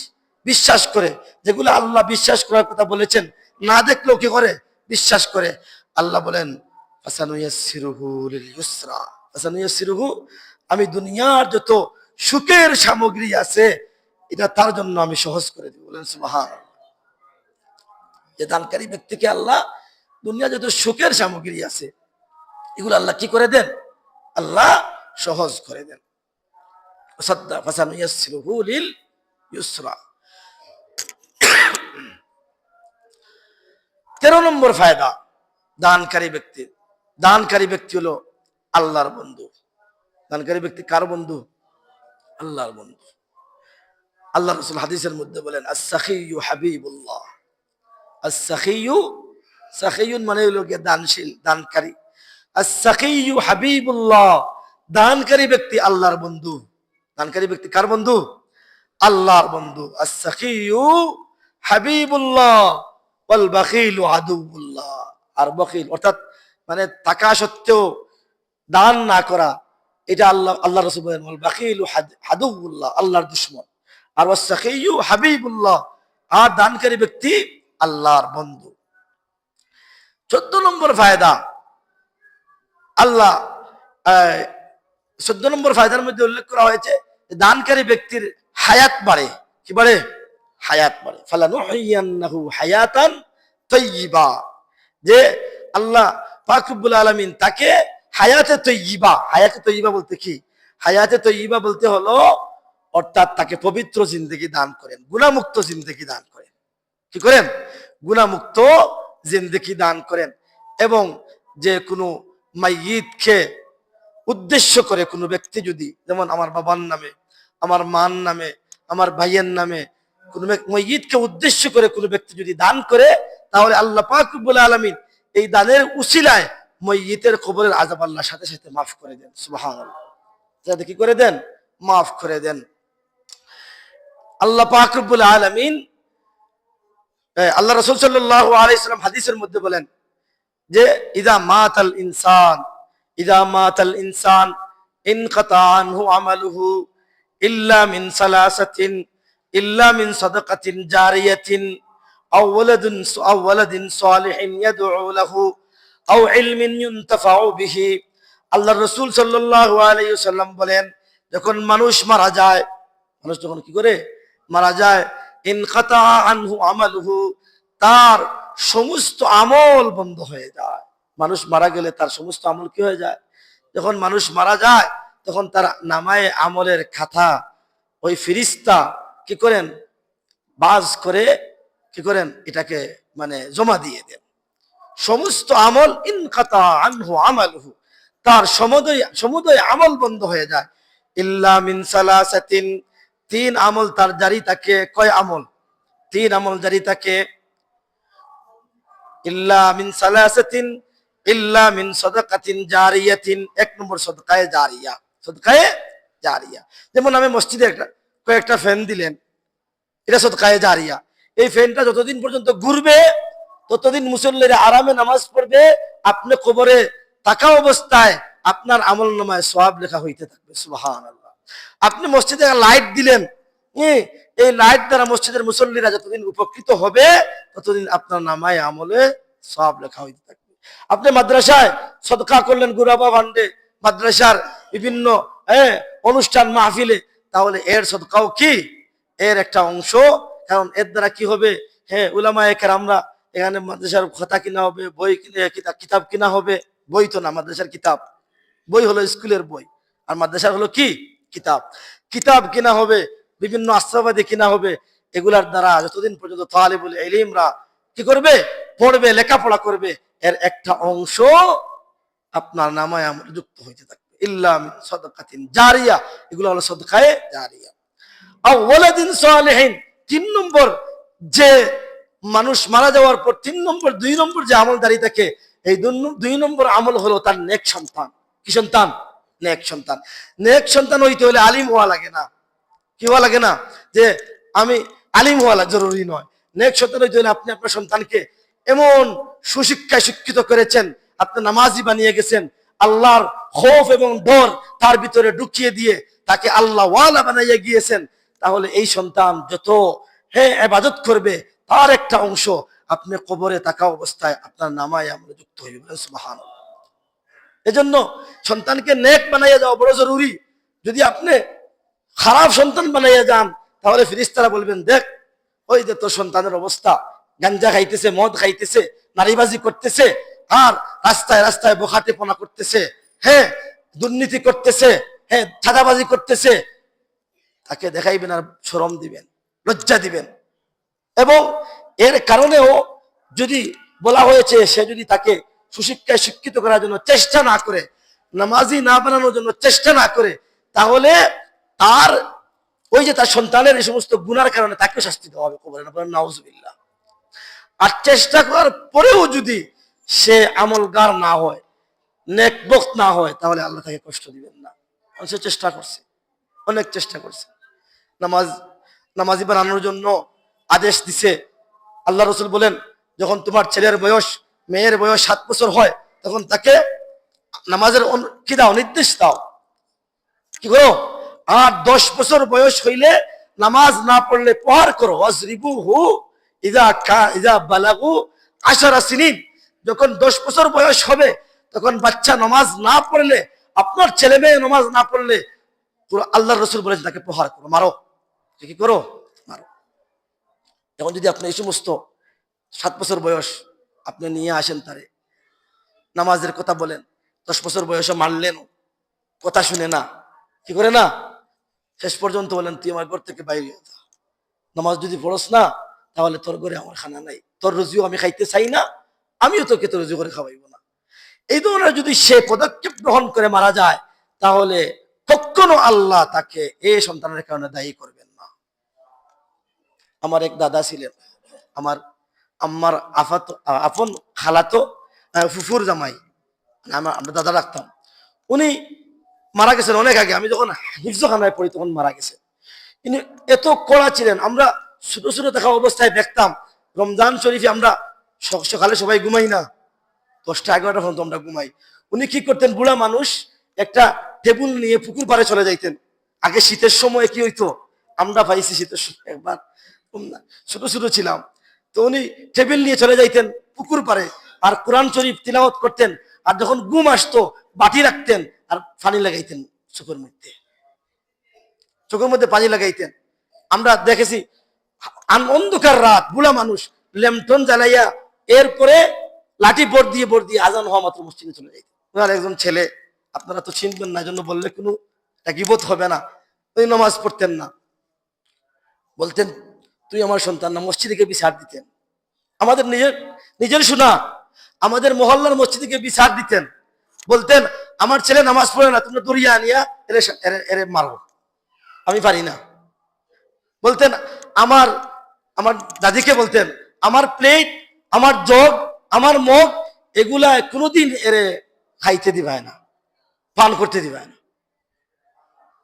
বিশ্বাস করে, যেগুলো আল্লাহ বিশ্বাস করার কথা বলেছেন, না দেখলেও কি করে, বিশ্বাস করে। আল্লাহ বলেন ফাসানুয়াসসিরুহু লিল ইউসরা, ফাসানুয়াসসিরুহু, আমি দুনিয়ার যত সুখের সামগ্রী আছে এটা তার জন্য আমি সহজ করে দেব। বলেন সুবহানাল্লাহ। যে দানকারী ব্যক্তিকে আল্লাহ দুনিয়া যত সুখের সামগ্রী আছে এগুলো আল্লাহ কি করে দেন, আল্লাহ সহজ করে দেন। ফাসানুয়াসসিরুহু লিল ইউসরা। 13 নম্বর ফায়দা দানকারী ব্যক্তির, দানকারী ব্যক্তি হলো আল্লাহর বন্ধু। দানকারী ব্যক্তি কার বন্ধু? আল্লাহর বন্ধু। আল্লাহ রাসূল হাদিসের মধ্যে বলেন আস-সাখিয়্যু হাবিবুল্লাহ। আস-সাখিয়্যু, সাখিয়্যুন মানে হলো কি দানশীল, দানকারী। আস-সাখিয়্যু হাবিবুল্লাহ, দানকারী ব্যক্তি আল্লাহর বন্ধু। দানকারী ব্যক্তি কার বন্ধু? আল্লাহর বন্ধু। আস-সাখিয়্যু হাবিবুল্লাহ ওয়াল বাখিলু আদুউল্লাহ। আর বখিল অর্থাৎ মানে থাকা সত্ত্বেও দান না করা, এটা আল্লাহ রাসূল বলেন ওয়াল বাখিলু আদুউল্লাহ, আল্লাহর দুশমন। আর ওয়াস-সাখিয়্যু হাবিবুল্লাহ, আর দানকারী ব্যক্তি আল্লাহর বন্ধু। 14 নম্বর ফায়দা, আল্লাহ 14 নম্বর ফায়দার মধ্যে উল্লেখ করা হয়েছে দানকারী ব্যক্তির হায়াত বাড়ে। কি বাড়ে? হায়াত বাড়ে। ফালানুহিয়ান্নাহু হায়াতান তাইয়্যিবা, যে আল্লাহ পাক রব্বুল আলামিন তাকে হায়াতে তাইয়্যিবা, হায়াতে তাইয়্যিবা বলতে কি? হায়াতে তাইয়্যিবা বলতে হলো অর্থাৎ তাকে পবিত্র জিন্দেগি দান করেন, গুনাহমুক্ত জিন্দেগি দান করেন। কি করেন? গুনাহমুক্ত জিন্দেগি দান করেন। এবং যে কোনো মাইয়িতকে উদ্দেশ্য করে কোনো ব্যক্তি যদি, যেমন আমার বাবার নামে, আমার মার নামে, আমার ভাইয়ের নামে কোনো মাইয়িতকে উদ্দেশ্য করে কোনো ব্যক্তি যদি দান করে, তাহলে আল্লাহ পাক রব্বুল আলামিন এই দানের উসিলায় মাইয়িতের কবরের আযাব আল্লাহ সাথে সাথে মাফ করে দেন। সুবহানাল্লাহ। যাতে কি করে দেন? মাফ করে দেন। আল্লাহ পাক রব্বুল আলামিন, আল্লাহ রাসূল সাল্লাল্লাহু আলাইহি ওয়াসাল্লাম হাদিসের মধ্যে বলেন যে ইযা মাতাল ইনসান ইনকাতা আনহু আমালুহু ইল্লা মিন সালাসাতিন, ইল্লা মিন সাদাকাতিন জারিয়াতিন আও ওয়ালাদিন সালিহিন ইয়াদউ লাহু আও ইলমিন ইউনতাফাউ বিহি। আল্লাহর রাসূল সাল্লাল্লাহু আলাইহি ওয়াসাল্লাম বলেন, যখন মানুষ মারা যায়, মানুষ যখন কি করে মারা যায়, ইনকাতা আনহু আমালুহু, তার সমস্ত আমল বন্ধ হয়ে যায়। মানুষ মারা গেলে তার সমস্ত আমল কি হয়ে যায়? যখন মানুষ মারা যায় তখন তার নামায়ে আমলের খাতা ওই ফেরেশতা কি করেন? বাজ করে কি করেন? এটাকে মানে জমা দিয়ে দেন। সমস্ত আমল ইনকাতা আনহু আমালুহু, তার সমুদয় আমল বন্ধ হয়ে যায়। ইল্লা মিন সালাসাতিন, 3 আমল তার জারি থাকে। কয় আমল? 3 আমল জারি থাকে। ইল্লা মিন সালাসাতিন ইল্লা মিন সাদাকাতিন জারিয়াতিন, 1 নম্বর সাদকায়ে জারিয়া। সাদকায়ে জারিয়া, যেমন আমি মসজিদে কয়েকটা ফ্যান দিলেন, এটা সাদকায়ে জারিয়া। এই ফ্যানটা যতদিন পর্যন্ত ঘুরবে ততদিন মুসল্লিরা আরামে নামাজ পড়বে, আপনি কবরে থাকা অবস্থায় আপনার আমলনামায় সওয়াব লেখা হইতে থাকবে। সুবহানাল্লাহ। আপনি মসজিদে লাইট দিলেন, এই লাইট দ্বারা মসজিদের মুসল্লিরা যতদিন উপকৃত হবে ততদিন আপনার নামায় আমলে সওয়াব লেখা হইতে থাকবে। আপনি মাদ্রাসায় সদকা করলেন, গুরাবা ভান্ডে, মাদ্রাসার বিভিন্ন অনুষ্ঠান মাহফিলে, তাহলে এর সদকাও কি? এর একটা অংশ। কারণ এর দ্বারা কি হবে? উলামায়ে কেরামরা এখানে মাদ্রাসার খাতা কিনা হবে, বই কিনে কিতাব কিনা হবে। বই তো না, মাদ্রাসার কিতাব। বই হলো স্কুলের বই, আর মাদ্রাসার হলো কি? কিতাব। কিতাব কিনা হবে, বিভিন্ন আশ্রবাদী কিনা হবে। এগুলার দ্বারা যতদিন পর্যন্ত তালিবুল ইলমরা কি করবে? পড়বে, লেখাপড়া করবে, এর একটা অংশ আপনার নামায় আমলে যুক্ত হইতে থাকবে। ইল্লা মিন সাদাকাতিন জারিয়া, এগুলো হলো সাদকায়ে জারিয়া। আও ওয়ালাদিন সালিহিন, 3 নম্বর যে মানুষ মারা যাওয়ার পর 2 নম্বর যে আমল দাঁড়িয়ে থাকে, এই 2 নম্বর আমল হলো তার নেক সন্তান। কি সন্তান? নেক সন্তান। নেক সন্তান হইতে হলে আলিম হওয়া লাগে না। কি হওয়া লাগে না? যে আমি আলিম হওয়া জরুরি নয়। নেক সন্তান হইতে হলে আপনি আপনার সন্তানকে এমন সুশিক্ষায় শিক্ষিত করেছেন, আপনি নামাজি বানিয়ে গেছেন, আল্লাহর খৌফ এবং ডর তার ভিতরে ঢুকিয়ে দিয়ে তাকে আল্লাহ ওয়ালা বানাইয়া গিয়েছেন, তাহলে এই সন্তান যত ইবাদত করবে তার একটা অংশ আপনি কবরে থাকা অবস্থায় আপনার নামায় আমরা যুক্ত হইবে। সুবহানাল্লাহ। এজন্য সন্তানকে নেক বানাইয়া যাওয়া বড় জরুরি। যদি আপনি খারাপ সন্তান বানাইয়া যান, তাহলে ফেরেশতারা বলবেন, দেখ ওই যে তোর সন্তানের অবস্থা, গাঞ্জা খাইতেছে, মদ খাইতেছে, নারীবাজি করতেছে, আর রাস্তায় রাস্তায় বখাটেপনা করতেছে, দুর্নীতি করতেছে, চাঁদাবাজি করতেছে। তাকে দেখাইবেন আর শরম দিবেন, লজ্জা দিবেন। এবং এর কারণেও যদি বলা হয়েছে সে যদি তাকে সুশিক্ষায় শিক্ষিত করার জন্য চেষ্টা না করে, নামাজি না বানানোর জন্য চেষ্টা না করে, তাহলে তার ওই যে তার সন্তানের এই সমস্ত গুনার কারণে তাকে শাস্তি দেওয়া হবে কবরে, নাউজুবিল্লাহ। আর চেষ্টা করার পরেও যদি সে আমলগার না হয়, নেকবক্ত না হয়, তাহলে আল্লাহ তাকে কষ্ট দিবেন না। সে চেষ্টা করছে, অনেক চেষ্টা করছে, নামাজি বানানোর জন্য আদেশ দিছে। আল্লাহ রসুল বলেন, যখন তোমার ছেলের বয়স, মেয়ের বয়স 7 বছর হয়, তখন তাকে নামাজের কি দাও, নির্দেশ দাও। কি করো? আর 10 বছর বয়স হইলে নামাজ না পড়লে প্রহার করো। ওয়াজরিবুহু ইযা বালাগু 10 সিনিন। যখন 10 বছর বয়স হবে, তখন বাচ্চা নামাজ না পড়লে, আপনার ছেলে মেয়ে নামাজ না পড়লে, আল্লাহর রাসূল বলেন তাকে প্রহার করো, মারো। কি করো? মারো। এখন যদি আপনি এই সমস্ত 7 বছর বয়স আপনি নিয়ে আসেন, তারে নামাজের কথা বলেন, 10 বছর বয়সে মারলেন, কথা শুনে না, কি করে না, শেষ পর্যন্ত বলেন তুই আমার ঘর থেকে বাইরে যা, নামাজ যদি পড়স না, তাহলে তোর ঘরে আমার খানা নাই, তোর রুজিও আমি খাইতে চাই না, আমিও তোকে তোর রুজি করে খাওয়াইব না। এই ধরনের যদি সে পদক্ষেপ গ্রহণ করে মারা যায়, তাহলে কখনো আল্লাহ তাকে এই সন্তানের কারণে দায়ী করবেন না। আমার এক দাদা ছিলেন, আমার আম্মার আপন খালাতো ফুফুর জামাই, আমরা দাদা রাখতাম। উনি মারা গেছেন অনেক আগে, আমি যখন হিফজখানায় পড়ি তখন মারা গেছে। কিন্তু এত কড়া ছিলেন, আমরা ছোট ছোট দেখা অবস্থায় দেখতাম, রমজান শরীফে আমরা সকালে সবাই ঘুমাই না, 10টা 11টা পর্যন্ত আমরা ঘুমাই। উনি কি করতেন, বুড়া মানুষ, একটা টেবিল নিয়ে পুকুর পাড়ে চলে যাইতেন। আগে শীতের সময় কি হইতো, আমরা পাইছি শীতের সময় একবার, ছোট ছোট ছিলাম, তো উনি টেবিল নিয়ে চলে যাইতেন পুকুর পাড়ে, আর কোরআন শরীফ তিলাওয়াত করতেন। আর যখন ঘুম আসতো, বাটি রাখতেন আর পানি লাগাইতেন চোখের মধ্যে, চোখের মধ্যে পানি লাগাইতেন। আমরা দেখেছি অন্ধকার রাত, বুড়া মানুষ ল্যাম্পটন জ্বালাইয়া, এরপরে লাঠি বোর্ড দিয়ে আজান হওয়া মাত্র মসজিদে চলে যাইতেন। ওনার একজন ছেলে, আপনারা তো চিনবেন না, জন্য বললে কোনো গীবত হবে না, ওই নামাজ পড়তেন না, বলতেন তুই আমার সন্তান না, মসজিদে বিচার দিতেন। আমাদের নিজের শোনা, আমাদের মহল্লার মসজিদে বিচার দিতেন, বলতেন আমার ছেলে নামাজ পড়ে না, তোমরা দরিয়া আনিয়া এরে মারো, আমি পারি না। বলতেন আমার দাদিকে বলতেন, আমার প্লেট, আমার জগ, আমার মগ, এগুলা কোনোদিন এরে খাইতে দিবায় না, পান করতে দিবায় না।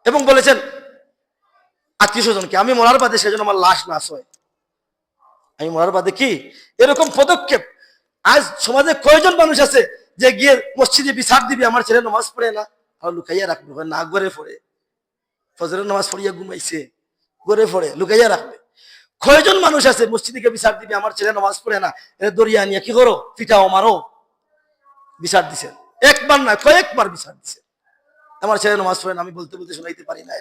এবং বলেছেন আত্মীয় স্বজনকে, আমি মরার বাদে সেজন্য আমার লাশ নাশ হয়, আমি মরার বাদে কি এরকম পদক্ষেপ। আজ সমাজে কয়জন মানুষ আছে যে গিয়ে মসজিদে বিচার দিবে, আমার ছেলে নামাজ পড়ে না, আর লুকাইয়া রাখবে না, ঘরে পড়ে ফজরের নামাজ পড়িয়া ঘুমাইছে, ঘরে পড়ে লুকাইয়া রাখবে। কয়জন মানুষ আছে মসজিদে বিচার দিবে, আমার ছেলে নামাজ পড়ে না, এর দরিয়া নিয়ে কি করো, পিটাও মারো। বিচার দিছেন, একবার না কয়েকবার বিচার দিছে, আমার ছেলে নামাজ পড়ে না, আমি বলতে বলতে শোনাইতে পারি না,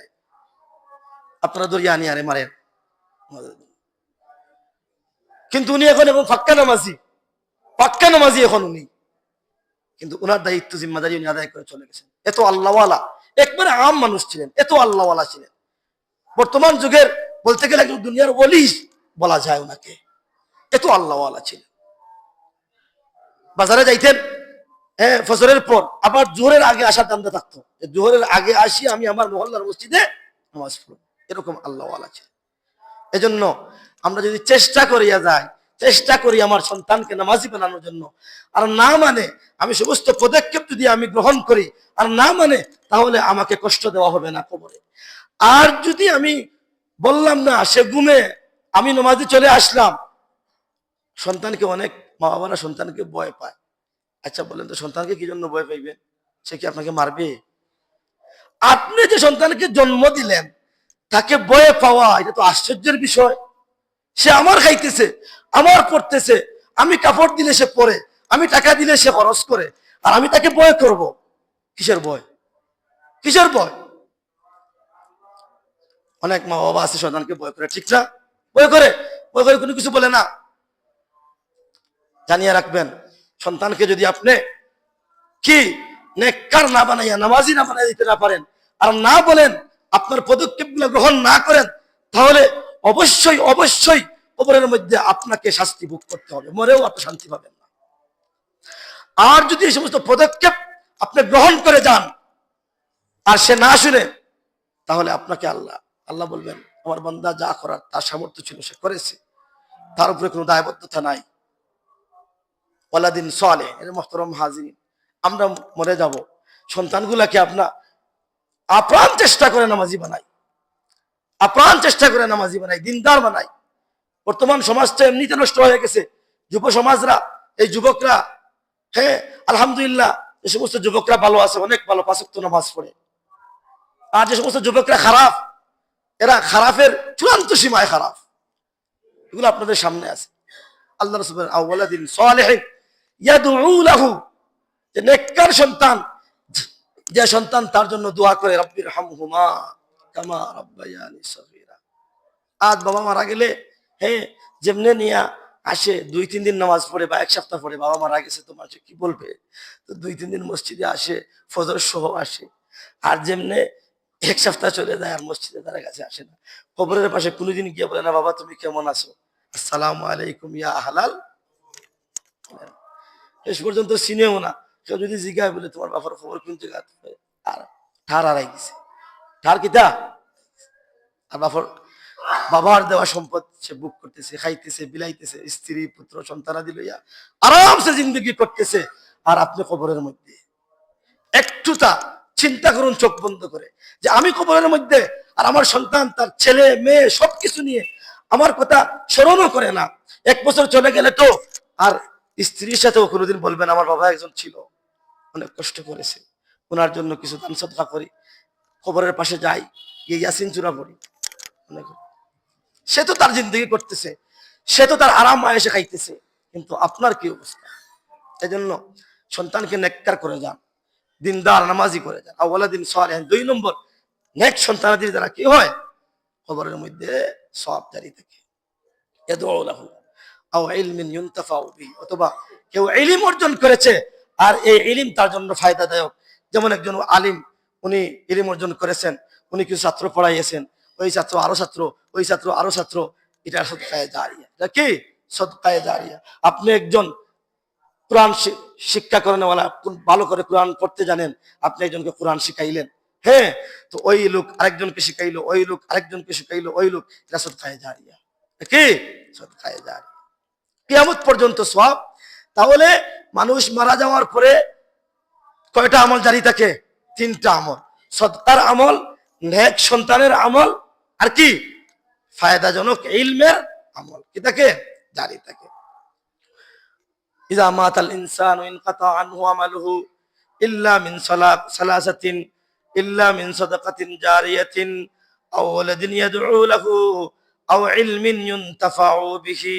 আপনারা দরিয়া আনিয়ে আরে মারেন। কিন্তু উনি এখন পাক্কা নামাজি এখন উনি, কিন্তু ওনার দায়িত্ব জিম্মাদারি উনি আদায় করে চলে গেছেন। এত আল্লাহওয়ালা, একবারে আম মানুষ ছিলেন, এত আল্লাহওয়ালা ছিলেন। বর্তমান যুগের বলতে গেলে একজন দুনিয়ার ওলি বলা যায় ওনাকে, এত আল্লাহওয়ালা ছিলেন। বাজারে যাইতেন, হ্যাঁ, ফজরের পর আবার জোহরের আগে আসার দান্দা থাকতো, জোহরের আগে আসি আমি আমার মহল্লার মসজিদে নামাজ পড়ব, এরকম আল্লাহ আছে। এজন্য আমরা যদি চেষ্টা করিয়া যাই, চেষ্টা করি আমার সন্তানকে নামাজি বানানোর জন্য, আর না মানে আমি সমস্ত পদক্ষেপ যদি আমি গ্রহণ করি আর না মানে, তাহলে আমাকে কষ্ট দেওয়া হবে না কবরে। আর যদি আমি বললাম না, সে ঘুমে, আমি নামাজি চলে আসলাম, সন্তানকে অনেক মা বাবারা সন্তানকে ভয় পায়। আচ্ছা বলেন তো, সন্তানকে কি জন্য ভয় পাইবেন? সে কি আপনাকে মারবে? আপনি যে সন্তানকে জন্ম দিলেন তাকে ভয় পাওয়া, এটা তো আশ্চর্যের বিষয়। সে আমার খাইতেছে, আমার পড়তেছে, আমি কাপড় দিলে সে পরে, আমি টাকা দিলে সে খরচ করে, আর আমি তাকে ভয় করব? কিসের ভয়? কিসের ভয়? অনেক মা বাবা আছে সন্তানকে ভয় করে, ঠিক না? ভয় করে, ভয় করে কোনো কিছু বলে না। জানিয়ে রাখবেন, সন্তানকে যদি আপনি কি নেককার না বানাইয়া, নামাজি না বানাই দিতে না পারেন, আর না বলেন, আপনার পদক্ষেপগুলো গ্রহণ না করেন, তাহলে অবশ্যই অবশ্যই কবরের মধ্যে আপনাকে শাস্তি ভোগ করতে হবে, মরেও আপনি শান্তি পাবেন না। আর যদি এই সমস্ত পদক্ষেপ আপনি গ্রহণ করে যান আর সে না শুনে, তাহলে আপনাকে আল্লাহ আল্লাহ বলবেন, আমার বান্দা যা করার তার সামর্থ্য ছিল সে করেছে, তার উপরে কোনো দায়বদ্ধতা নাই। ওয়ালাদিন সালেহ, এর মুহতারাম হাজিরিন, আমরা মরে যাব, সন্তানগুলাকে আপনার আপ্রাণ চেষ্টা করে নামাজি বানাই, আপ্রাণ চেষ্টা করে নামাজি বানাই, দিনদার বানাই। বর্তমান সমাজটা এমনিতে নষ্ট হয়ে গেছে, যুব সমাজরা, এই যুবকরা, হ্যাঁ আলহামদুলিল্লাহ, যে সমস্ত যুবকরা ভালো আছে, অনেক ভালো, পাঁচ ওয়াক্ত নামাজ পড়ে। আর যে সমস্ত যুবকরা খারাপ, এরা খারাপের চূড়ান্ত সীমায় খারাপ, এগুলো আপনাদের সামনে আছে। আল্লাহ রাসূল বলেন, আওয়ালাদিন সালেহিন ইয়াদউ লাহু, যে নেককার সন্তান, যে সন্তান তার জন্য দোয়া করে, রাব্বির হামহুমা কামা রাব্বায়ানি সগীরা। আজ বাবা মারা গেলে, হ্যাঁ, যেমনে নিয়া আসে 2-3 দিন নামাজ পড়ে বা 1 সপ্তাহ পড়ে, বাবা মারা গেছে তো মানুষ কি বলবে, তো 2-3 দিন মসজিদে আসে, ফজর সহ আসে। আর যেমনে 1 সপ্তাহ চলে যায় আর মসজিদে তার কাছে আসে না, কবরের পাশে কোনোদিন গিয়ে বলে না, বাবা তুমি কেমন আছো, আসসালামু আলাইকুম ইয়া আহলাল, শেষ পর্যন্ত চিনেও না। কেউ যদি জিজ্ঞাসা বলে তোমার বাবার খবর কোন জায়গা, আর ঠার হারাই গেছে, ঠার কিতা, আর বাবার দেওয়া সম্পদ সে বুক করতেছে, খাইতেছে, বিলাইতেছে, স্ত্রী পুত্র সন্তানাদি লইয়া আরামসে জিন্দগি করতেছে। আর আপনি কবরের মধ্যে, একটুটা চিন্তা করুন চোখ বন্ধ করে, যে আমি কবরের মধ্যে, আর আমার সন্তান তার ছেলে মেয়ে সবকিছু নিয়ে আমার কথা স্মরণও করে না। 1 বছর চলে গেলে তো আর স্ত্রীর সাথেও কোনোদিন বলবেন, আমার বাবা একজন ছিল, অনেক কষ্ট করেছে, ওনার জন্য কিছু দান সদকা করি, কবরের পাশে যাই, গিয়ে ইয়াসিন চূড়া পড়ি। সে তো তার জিন্দগি করতেছে, সে তো তার আরাম আয়েশে খাইতেছে, কিন্তু আপনার কি অবস্থা? এই জন্য সন্তানকে নেককার করে যান, দিনদার নামাজি করে যান। আওয়ালাদিন সালেহিন, 2 নম্বর, নেক সন্তানাদির দ্বারা কি হয়, কবরের মধ্যে সওয়াব জারি থাকে। ইয়াদউ লাহু আও ইলমিন ইউনতাফাউ বিহি, অথবা কেউ ইলম অর্জন করেছে আর এই ইলম তার জন্য ফায়দাদায়ক। যেমন একজন আলিম, উনি ইলম অর্জন করেছেন, উনি কিছু ছাত্র পড়াইয়েছেন, ওই ছাত্র আরো ছাত্র, ওই ছাত্র আরো ছাত্র, এটা সদকায়ে জারিয়া। এটা কি? সদকায়ে জারিয়া। আপনি একজন কোরআন শিক্ষা করেনওয়ালা, ভালো করে কোরআন পড়তে জানেন, আপনি একজনকে কোরআন শিখাইলেন, হ্যাঁ, তো ওই লোক আরেকজনকে শিখাইলো, ওই লোক আরেকজনকে শিখাইলো, ওই লোক, এটা সদকায়ে জারিয়া। কি? সদকায়ে জারিয়া, কিয়ামত পর্যন্ত সওয়াব। তাহলে মানুষ মারা যাওয়ার পরে কয়টা আমল জারি থাকে? 3টা আমল, সদকার আমল, নেক সন্তানের আমল, আর কি? ফায়দাজনক ইলমের আমল কি থাকে? জারি থাকে। ইযা মাতাল ইনসানু ইনকাতা আনহু আমালুহু ইল্লা মিন সালাসাতিন, ইল্লা মিন সাদাকাতিন জারিয়াতিন আও ওয়ালাদিন ইয়াদউ লাহু আও ইলমিন ইউনতাফাউ বিহি।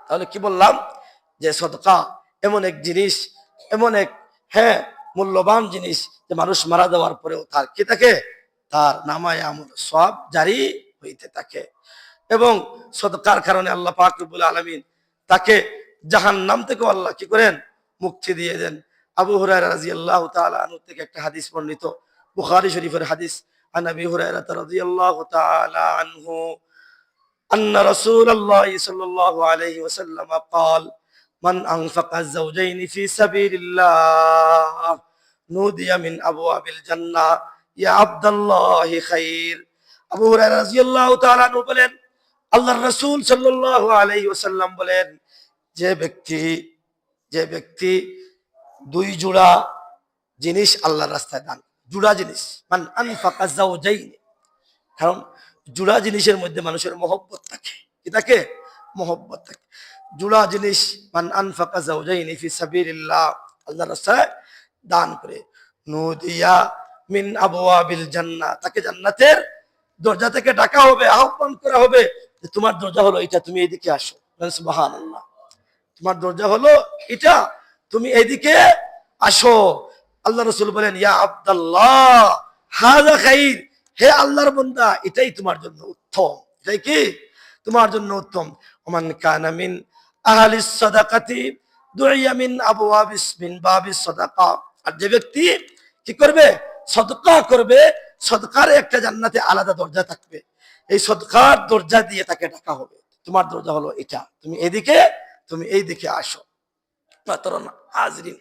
তাহলে কি বললাম? যে সদকা এমন এক জিনিস, এমন এক, হ্যাঁ, মূল্যবান জিনিস, যে মানুষ মারা যাওয়ার পরেও তার কি থাকে? তার নামায়ে আমল সওয়াব জারি হইতে থাকে। এবং সদকার কারণে আল্লাহ পাক রব্বুল আলামিন তাকে জাহান্নাম থেকে আল্লাহ কি করেন? মুক্তি দিয়ে দেন। আবু হুরায়রা রাদিয়াল্লাহু তাআলা আনহু থেকে একটা হাদিস বর্ণিত, বুখারী শরীফের হাদিস। আন আবি হুরায়রা রাদিয়াল্লাহু তাআলা আনহু أن رسول الله صلى الله عليه وسلم قال মান আনফাকা যাওজাইনি ফি সাবিলিল্লাহ নুদিয়া মিন আবওয়াবিল জান্নাহ ইয়া আব্দুল্লাহি খাইর। আবু হুরায়রা রাদিয়াল্লাহু তাআলা আনহু বলেন, আল্লাহর রাসূল সাল্লাল্লাহু আলাইহি ওয়াসাল্লাম বলেন, যে ব্যক্তি দুই জোড়া জিনিস আল্লাহর রাস্তায় দান, জোড়া জিনিস, মান আনফাকা যাওজাইনি, কারণ জোড়া জিনিসের মধ্যে মানুষের মহব্বত থাকে, কি থাকে? মহব্বত থাকে। জোড়া জিনিস, মান আনফাকা যাওজাইনি ফি সাবিলিল্লাহ, আল্লাহর রাস্তায় দান করে, নুদিয়া মিন আবওয়াবিল জান্নাহ, তাকে জান্নাতের দরজা থেকে ডাকা হবে, আহ্বান করা হবে যে তোমার দরজা হলো এটা, তুমি এইদিকে আসো। সুবহানাল্লাহ, তোমার দরজা হলো এটা, তুমি এইদিকে আসো। আল্লাহ রাসূল বলেন, ইয়া আব্দুল্লাহ হাযা খাইর, হে আল্লাহর বান্দা, এটাই তোমার জন্য উত্তম, এটাই কি তোমার জন্য উত্তম। ওমান কানা মিন আহলিস সাদাকাতি দুইয়া মিন আবওয়াবিস মিন বাবিস সাদাকা, আর যে ব্যক্তি কি করবে? সদকা করবে, সদকার একটা জান্নাতে আলাদা দরজা থাকবে, এই সদকার দরজা দিয়ে তাকে ডাকা হবে, তোমার দরজা হলো এটা, তুমি এদিকে, তুমি এই দিকে আসো। হাজরিন,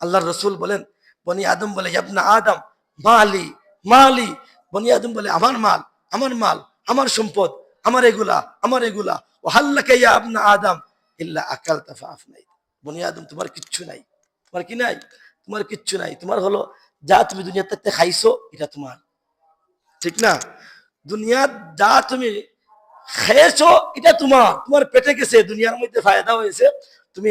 আল্লাহর রাসূল বলেন, বনি আদম বলে, ইবনা আদম মালি মালি, বনি আদম বলে, আমার মাল, আমার মাল, আমার সম্পদ, আমার এগুলা, আমার এগুলা। ও হাল্লাকা ইয়া ইবনা আদম ইল্লা আকালতা ফাআফনাই, বনি আদম তোমার কিচ্ছু নাই, তোমার কি নাই? তোমার কিচ্ছু নাই, তোমার হলো যা তুমি দুনিয়াতে খাইছো এটা তোমার, ঠিক না? দুনিয়ার যা তুমি খেয়েছো এটা তোমার, তোমার পেটে গেছে, দুনিয়ার মধ্যে ফায়দা হয়েছে, তুমি